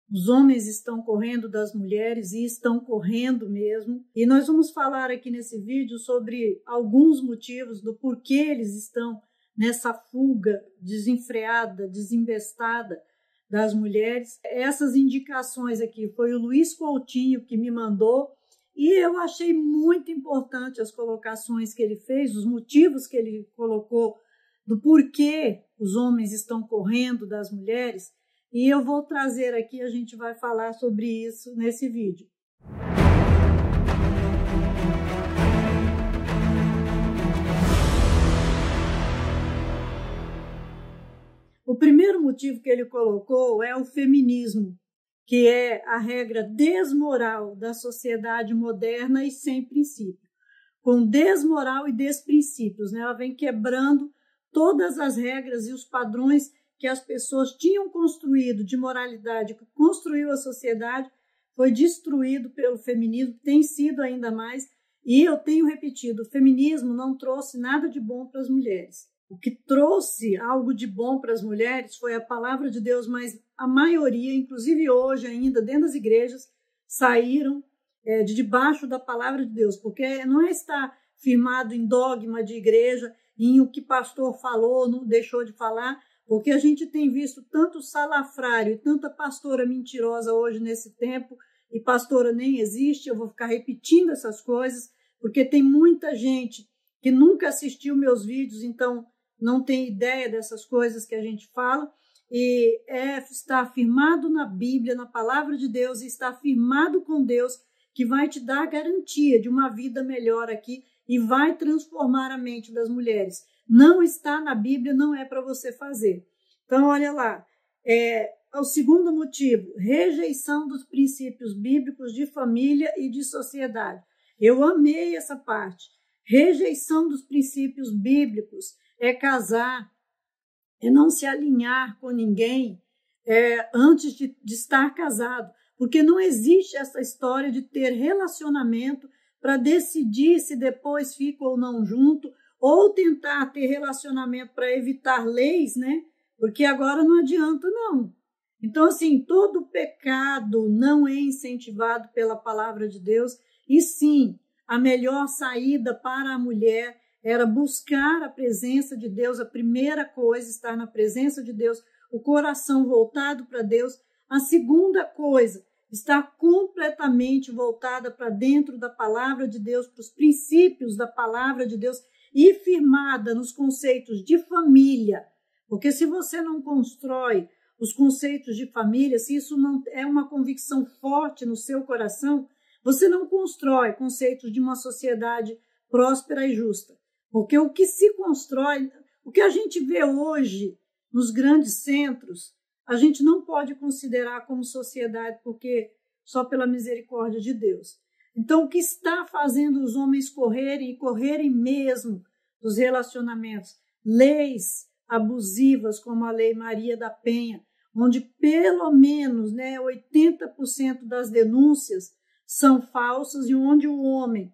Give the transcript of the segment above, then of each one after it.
Os homens estão correndo das mulheres e estão correndo mesmo. E nós vamos falar aqui nesse vídeo sobre alguns motivos do porquê eles estão nessa fuga desenfreada, desembestada das mulheres. Essas indicações aqui foi o Luiz Coutinho que me mandou e eu achei muito importante as colocações que ele fez, os motivos que ele colocou do porquê os homens estão correndo das mulheres. E eu vou trazer aqui, a gente vai falar sobre isso nesse vídeo. O primeiro motivo que ele colocou é o feminismo, que é a regra desmoral da sociedade moderna e sem princípio. Com desmoral e desprincípios, né? Ela vem quebrando todas as regras e os padrões que as pessoas tinham construído de moralidade, que construiu a sociedade, foi destruído pelo feminismo, tem sido ainda mais, e eu tenho repetido, o feminismo não trouxe nada de bom para as mulheres. O que trouxe algo de bom para as mulheres foi a palavra de Deus, mas a maioria, inclusive hoje ainda, dentro das igrejas, saíram de debaixo da palavra de Deus, porque não é estar firmado em dogma de igreja, em o que pastor falou, não deixou de falar, porque a gente tem visto tanto salafrário e tanta pastora mentirosa hoje nesse tempo, e pastora nem existe, eu vou ficar repetindo essas coisas, porque tem muita gente que nunca assistiu meus vídeos, então não tem ideia dessas coisas que a gente fala, e estar firmado na Bíblia, na palavra de Deus, e estar firmado com Deus, que vai te dar a garantia de uma vida melhor aqui e vai transformar a mente das mulheres. Não está na Bíblia, não é para você fazer. Então, olha lá, o segundo motivo, rejeição dos princípios bíblicos de família e de sociedade. Eu amei essa parte. Rejeição dos princípios bíblicos é casar, é não se alinhar com ninguém antes de estar casado, porque não existe essa história de ter relacionamento para decidir se depois fica ou não junto, ou tentar ter relacionamento para evitar leis, né? Porque agora não adianta, não. Então, assim, todo pecado não é incentivado pela palavra de Deus, e sim, a melhor saída para a mulher era buscar a presença de Deus, a primeira coisa, estar na presença de Deus, o coração voltado para Deus. A segunda coisa, estar completamente voltada para dentro da palavra de Deus, para os princípios da palavra de Deus e firmada nos conceitos de família. Porque se você não constrói os conceitos de família, se isso não é uma convicção forte no seu coração, você não constrói conceitos de uma sociedade próspera e justa. Porque o que se constrói, o que a gente vê hoje nos grandes centros, a gente não pode considerar como sociedade, porque só pela misericórdia de Deus. Então, o que está fazendo os homens correrem, e correrem mesmo dos relacionamentos? Leis abusivas, como a Lei Maria da Penha, onde pelo menos 80% das denúncias são falsas e onde o homem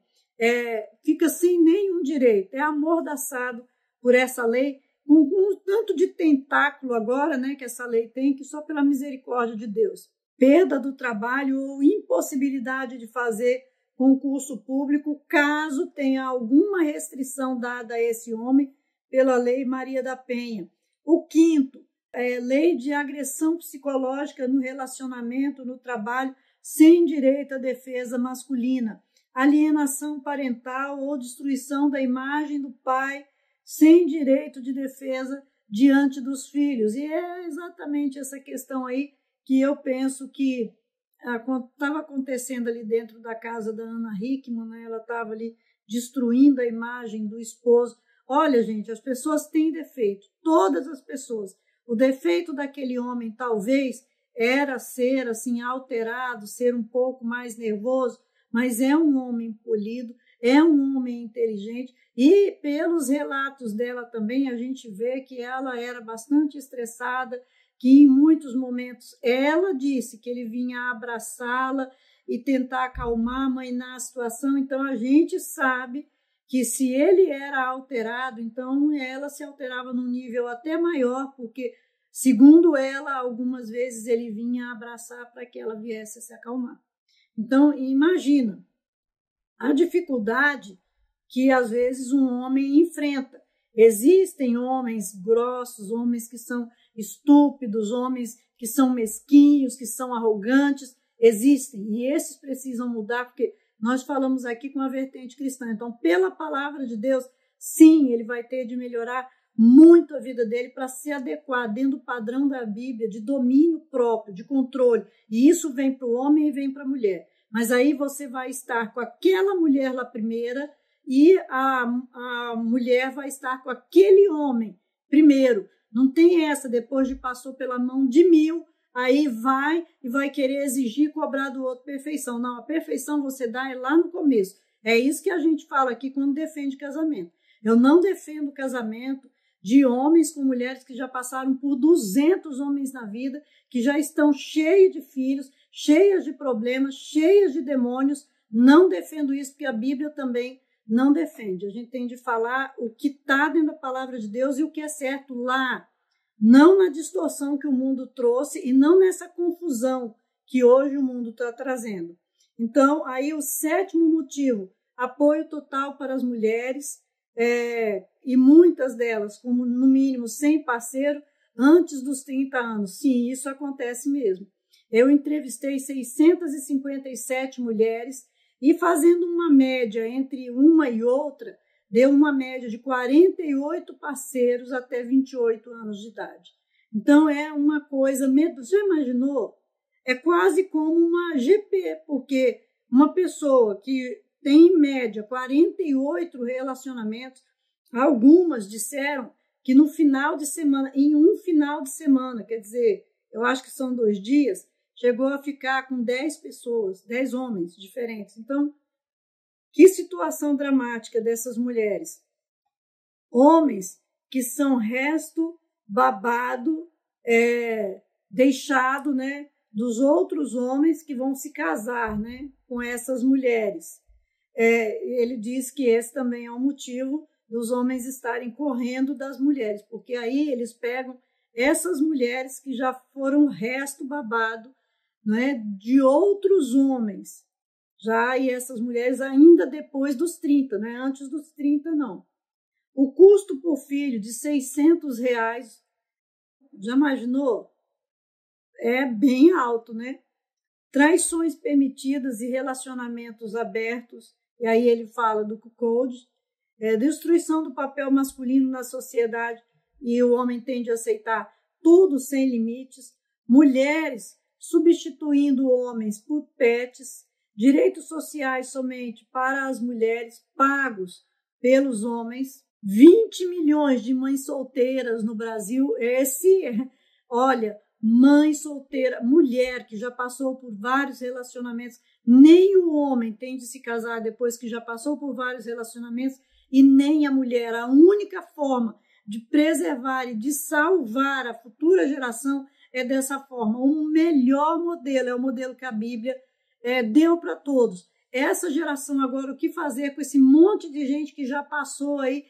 fica sem nenhum direito, é amordaçado por essa lei, com um tanto de tentáculo agora, que essa lei tem, que só pela misericórdia de Deus. Perda do trabalho ou impossibilidade de fazer concurso público, caso tenha alguma restrição dada a esse homem pela Lei Maria da Penha. O quinto, lei de agressão psicológica no relacionamento, no trabalho, sem direito à defesa masculina. Alienação parental ou destruição da imagem do pai, sem direito de defesa diante dos filhos. E é exatamente essa questão aí que eu penso que estava acontecendo ali dentro da casa da Ana Hickman, ela estava ali destruindo a imagem do esposo. Olha, gente, as pessoas têm defeito, todas as pessoas. O defeito daquele homem talvez era ser assim alterado, ser um pouco mais nervoso, mas é um homem polido, é um homem inteligente, e pelos relatos dela também a gente vê que ela era bastante estressada, que em muitos momentos ela disse que ele vinha abraçá-la e tentar acalmar, amainar a situação. Então a gente sabe que se ele era alterado, então ela se alterava num nível até maior, porque Segundo ela, algumas vezes ele vinha abraçar para que ela viesse a se acalmar. Então, imagina a dificuldade que às vezes um homem enfrenta. Existem homens grossos, homens que são estúpidos, homens que são mesquinhos, que são arrogantes, existem, e esses precisam mudar, porque nós falamos aqui com a vertente cristã. Então, pela palavra de Deus, sim, ele vai ter de melhorar muito a vida dele para se adequar dentro do padrão da Bíblia, de domínio próprio, de controle. E isso vem para o homem e vem para a mulher. Mas aí você vai estar com aquela mulher lá primeira e a mulher vai estar com aquele homem primeiro. Não tem essa, depois de passou pela mão de 1000, aí vai e vai querer exigir, cobrar do outro perfeição. Não, a perfeição você dá é lá no começo. É isso que a gente fala aqui quando defende casamento. Eu não defendo casamento de homens com mulheres que já passaram por 200 homens na vida, que já estão cheios de filhos, cheias de problemas, cheias de demônios. Não defendo isso, porque a Bíblia também não defende. A gente tem de falar o que está dentro da palavra de Deus e o que é certo lá, não na distorção que o mundo trouxe e não nessa confusão que hoje o mundo está trazendo. Então, aí o 7º motivo, apoio total para as mulheres, e muitas delas, como no mínimo 100 parceiro, antes dos 30 anos. Sim, isso acontece mesmo. Eu entrevistei 657 mulheres e fazendo uma média entre uma e outra, deu uma média de 48 parceiros até 28 anos de idade. Então, é uma coisa... Já imaginou? É quase como uma GP, porque uma pessoa que tem, em média, 48 relacionamentos, algumas disseram que no final de semana, em um final de semana, quer dizer, eu acho que são 2 dias, chegou a ficar com 10 pessoas, 10 homens diferentes. Então, que situação dramática dessas mulheres. Homens que são resto babado, deixado, né, dos outros homens que vão se casar, né, com essas mulheres. Ele diz que esse também é um motivo dos homens estarem correndo das mulheres, porque aí eles pegam essas mulheres que já foram resto babado, né, de outros homens, já, e essas mulheres ainda depois dos 30, né, antes dos 30 não. O custo por filho de R$600, já imaginou? É bem alto, né? Traições permitidas e relacionamentos abertos, e aí ele fala do cuckold, destruição do papel masculino na sociedade, e o homem tende a aceitar tudo sem limites, mulheres substituindo homens por pets, direitos sociais somente para as mulheres, pagos pelos homens, 20 milhões de mães solteiras no Brasil. Olha, mãe solteira, mulher que já passou por vários relacionamentos, nem o homem tem de se casar depois que já passou por vários relacionamentos, e nem a mulher. A única forma de preservar e de salvar a futura geração é dessa forma. O melhor modelo é o modelo que a Bíblia deu para todos. Essa geração agora, o que fazer com esse monte de gente que já passou aí,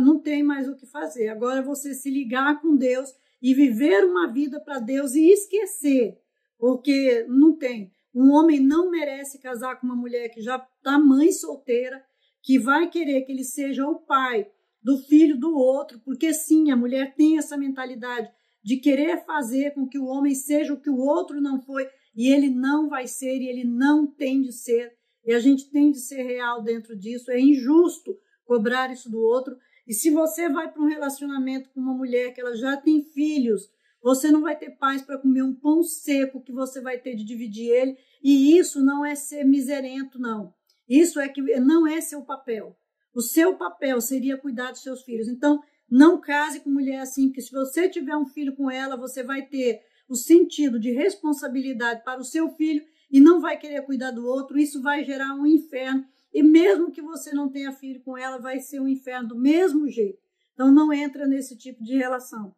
não tem mais o que fazer. Agora é você se ligar com Deus e viver uma vida para Deus e esquecer, porque não tem. Um homem não merece casar com uma mulher que já está mãe solteira, que vai querer que ele seja o pai do filho do outro, porque sim, a mulher tem essa mentalidade de querer fazer com que o homem seja o que o outro não foi, e ele não vai ser, e ele não tem de ser, e a gente tem de ser real dentro disso. É injusto cobrar isso do outro. E se você vai para um relacionamento com uma mulher que ela já tem filhos, você não vai ter paz para comer um pão seco que você vai ter de dividir ele, e isso não é ser miserento, não. Isso é que não é seu papel. O seu papel seria cuidar dos seus filhos. Então, não case com mulher assim, porque se você tiver um filho com ela, você vai ter o sentido de responsabilidade para o seu filho e não vai querer cuidar do outro. Isso vai gerar um inferno. E mesmo que você não tenha filho com ela, vai ser um inferno do mesmo jeito. Então, não entra nesse tipo de relação.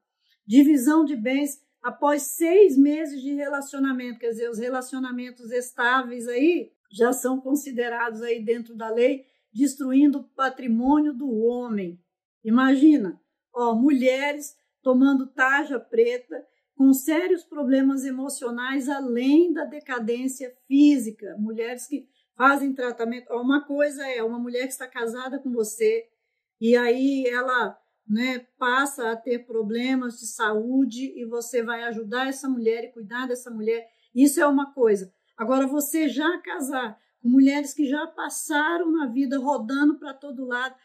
Divisão de bens após 6 meses de relacionamento. Quer dizer, os relacionamentos estáveis aí já são considerados aí dentro da lei, destruindo o patrimônio do homem. Imagina, mulheres tomando tarja preta, com sérios problemas emocionais, além da decadência física. Mulheres que fazem tratamento. Uma coisa é uma mulher que está casada com você e aí ela, né, passa a ter problemas de saúde e você vai ajudar essa mulher e cuidar dessa mulher. Isso é uma coisa. Agora, você já casar com mulheres que já passaram na vida rodando para todo lado,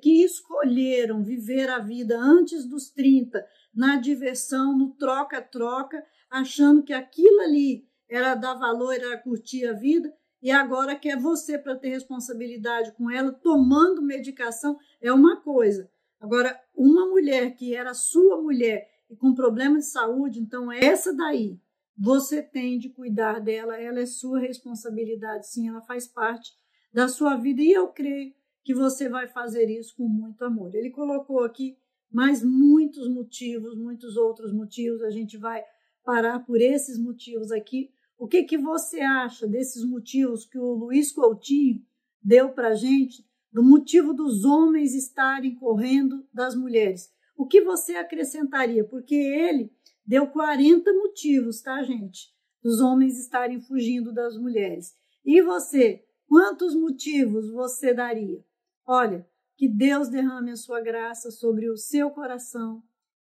que escolheram viver a vida antes dos 30, na diversão, no troca-troca, achando que aquilo ali era dar valor, era curtir a vida, e agora quer você para ter responsabilidade com ela, tomando medicação, é uma coisa. Agora, uma mulher que era sua mulher e com problema de saúde, então essa daí, você tem de cuidar dela, ela é sua responsabilidade, sim, ela faz parte da sua vida, e eu creio que você vai fazer isso com muito amor. Ele colocou aqui mais muitos motivos, muitos outros motivos, a gente vai parar por esses motivos aqui. O que você acha desses motivos que o Luiz Coutinho deu para a gente, do motivo dos homens estarem correndo das mulheres? O que você acrescentaria? Porque ele deu 40 motivos, tá, gente? Dos homens estarem fugindo das mulheres. E você, quantos motivos você daria? Olha, que Deus derrame a sua graça sobre o seu coração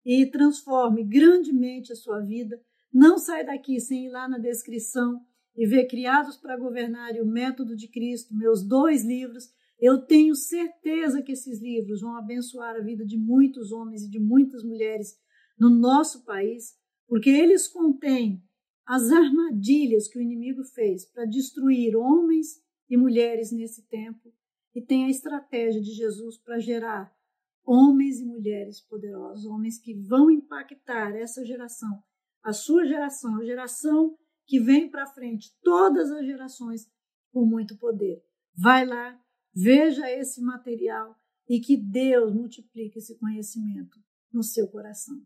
e transforme grandemente a sua vida. Não sai daqui sem ir lá na descrição e ver Criados para Governar e o Método de Cristo, meus 2 livros. Eu tenho certeza que esses livros vão abençoar a vida de muitos homens e de muitas mulheres no nosso país, porque eles contêm as armadilhas que o inimigo fez para destruir homens e mulheres nesse tempo, e tem a estratégia de Jesus para gerar homens e mulheres poderosos, homens que vão impactar essa geração, a sua geração, a geração que vem para frente, todas as gerações com muito poder. Vai lá, veja esse material e que Deus multiplique esse conhecimento no seu coração.